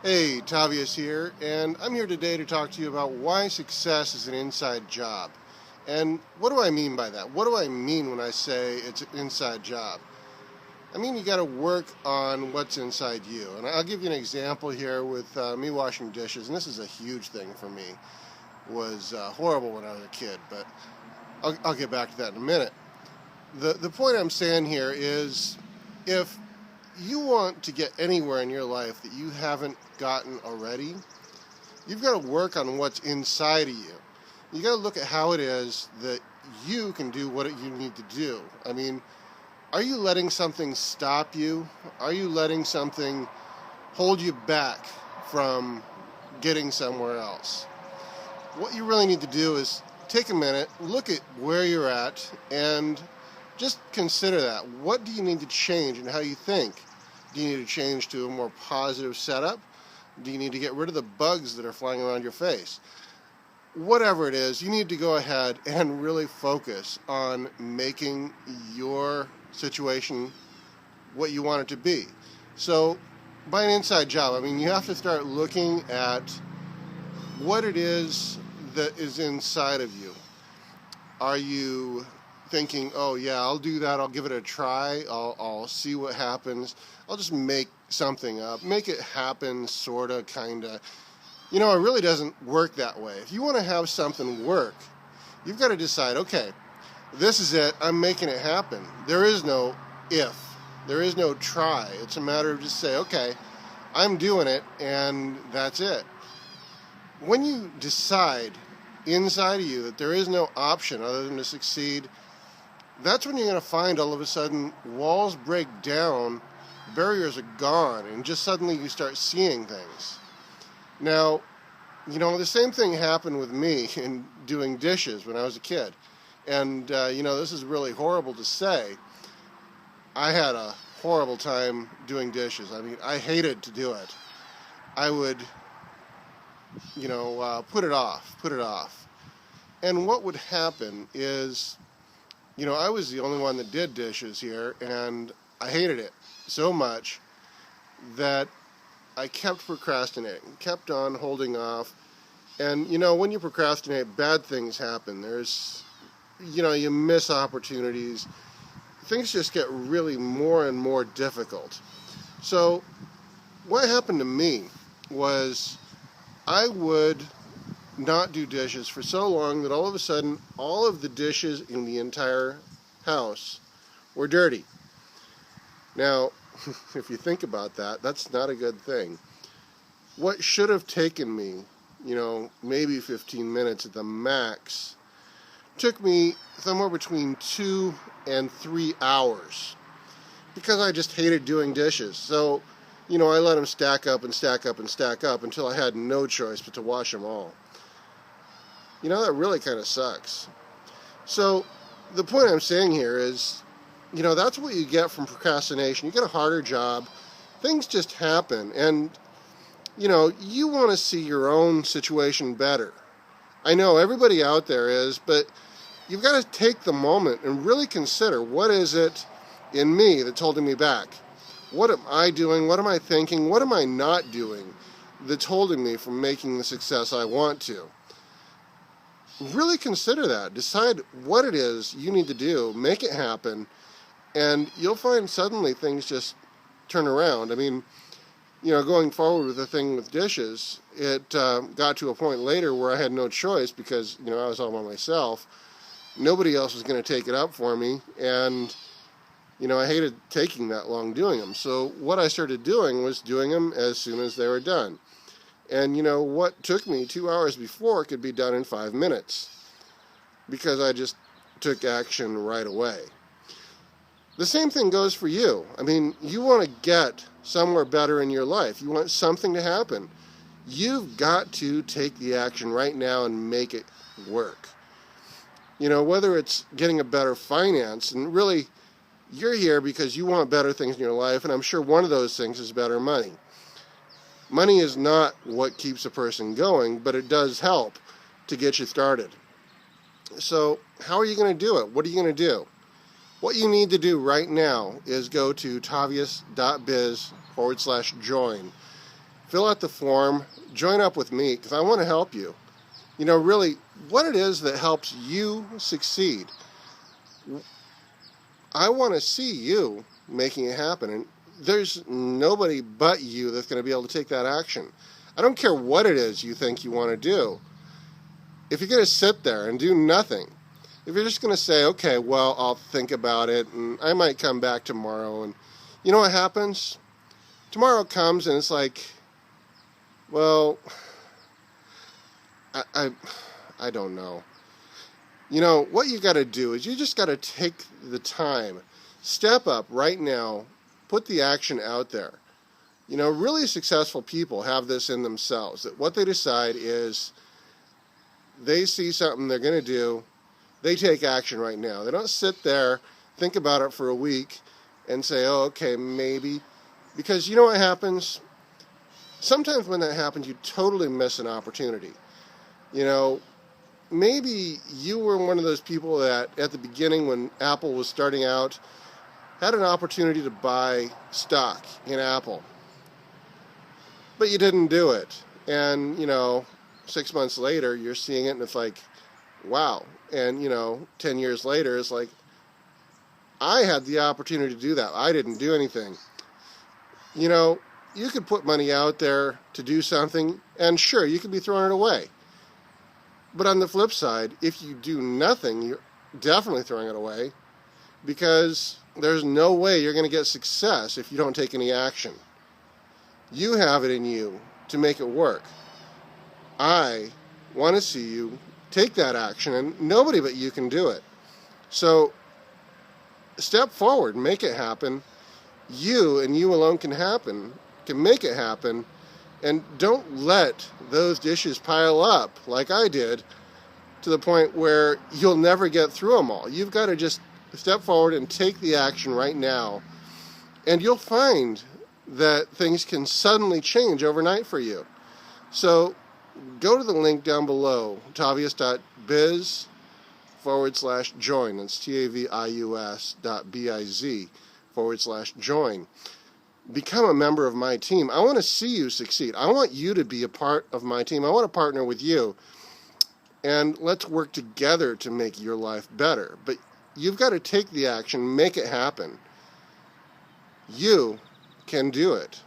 Hey, Tavius here, and I'm here today to talk to you about why success is an inside job. And what do I mean by that? What do I mean when I say it's an inside job? I mean you got to work on what's inside you. And I'll give you an example here with me washing dishes, and this is a huge thing for me. It was horrible when I was a kid, but I'll get back to that in a minute. The point I'm saying here is if you want to get anywhere in your life that you haven't gotten already, you've got to work on what's inside of you. You got to look at how it is that you can do what you need to do. I mean, are you letting something stop you? Are you letting something hold you back from getting somewhere else? What you really need to do is take a minute, look at where you're at, and just consider that. What do you need to change in how you think? Do you need to change to a more positive setup? Do you need to get rid of the bugs that are flying around your face? Whatever it is, you need to go ahead and really focus on making your situation what you want it to be. So, by an inside job, I mean, you have to start looking at what it is that is inside of you. Are you thinking, oh yeah, I'll do that, I'll give it a try, I'll see what happens, I'll just make something up, make it happen, sorta, kinda. You know, it really doesn't work that way. If you want to have something work, you've got to decide, okay, this is it, I'm making it happen. There is no if, there is no try. It's a matter of just say, okay, I'm doing it, and that's it. When you decide inside of you that there is no option other than to succeed, that's when you're going to find all of a sudden walls break down, barriers are gone, and just suddenly you start seeing things. Now, you know, the same thing happened with me in doing dishes when I was a kid. And, you know, this is really horrible to say. I had a horrible time doing dishes. I mean, I hated to do it. I would, you know, put it off. And what would happen is, you know, I was the only one that did dishes here, and I hated it so much that I kept procrastinating, kept on holding off. And, you know, when you procrastinate, bad things happen. There's, you know, you miss opportunities. Things just get really more and more difficult. So what happened to me was I would not do dishes for so long that all of a sudden all of the dishes in the entire house were dirty. Now, if you think about that, that's not a good thing. What should have taken me, you know, maybe 15 minutes at the max, took me somewhere between 2 and 3 hours because I just hated doing dishes. So, you know, I let them stack up until I had no choice but to wash them all. You know, that really kind of sucks. So, the point I'm saying here is, you know, that's what you get from procrastination. You get a harder job. Things just happen. And, you know, you want to see your own situation better. I know everybody out there is, but you've got to take the moment and really consider, what is it in me that's holding me back? What am I doing? What am I thinking? What am I not doing that's holding me from making the success I want to? Really consider that. Decide what it is you need to do. Make it happen. And you'll find suddenly things just turn around. I mean, you know, going forward with the thing with dishes, it got to a point later where I had no choice because, you know, I was all by myself. Nobody else was going to take it up for me. And, you know, I hated taking that long doing them. So what I started doing was doing them as soon as they were done. And, you know, what took me 2 hours before could be done in 5 minutes because I just took action right away. The same thing goes for you. I mean, you want to get somewhere better in your life. You want something to happen. You've got to take the action right now and make it work. You know, whether it's getting a better finance, and really, you're here because you want better things in your life, and I'm sure one of those things is better money. Money is not what keeps a person going, but it does help to get you started. So, how are you going to do it? What are you going to do? What you need to do right now is go to tavius.biz/join. fill out the form, join up with me because I want to help you. Really, what it is that helps you succeed. I want to see you making it happen, and there's nobody but you that's going to be able to take that action. I don't care what it is you think you want to do. If you're going to sit there and do nothing, if you're just going to say, okay, well, I'll think about it, and I might come back tomorrow, and you know what happens? Tomorrow comes, and it's like, well, I don't know. What you got to do is you just got to take the time, step up right now, put the action out there. Really successful people have this in themselves, that what they decide is they see something they're going to do, they take action right now. They don't sit there, think about it for a week, and say, oh, okay, maybe. Because you know what happens? Sometimes when that happens, you totally miss an opportunity. Maybe you were one of those people that at the beginning when Apple was starting out had an opportunity to buy stock in Apple, but you didn't do it. And, 6 months later, you're seeing it and it's like, wow. And, 10 years later, it's like, I had the opportunity to do that. I didn't do anything. You could put money out there to do something, and sure, you could be throwing it away. But on the flip side, if you do nothing, you're definitely throwing it away, because there's no way you're going to get success if you don't take any action. You have it in you to make it work. I want to see you take that action, and nobody but you can do it. So step forward, make it happen. You and you alone can make it happen. And don't let those dishes pile up like I did to the point where you'll never get through them all. You've got to just step forward and take the action right now, and you'll find that things can suddenly change overnight for you. So go to the link down below, tavius.biz/join. That's tavius.biz/join. Become a member of my team. I want to see you succeed. I want you to be a part of my team. I want to partner with you. And let's work together to make your life better. But you've got to take the action, make it happen. You can do it.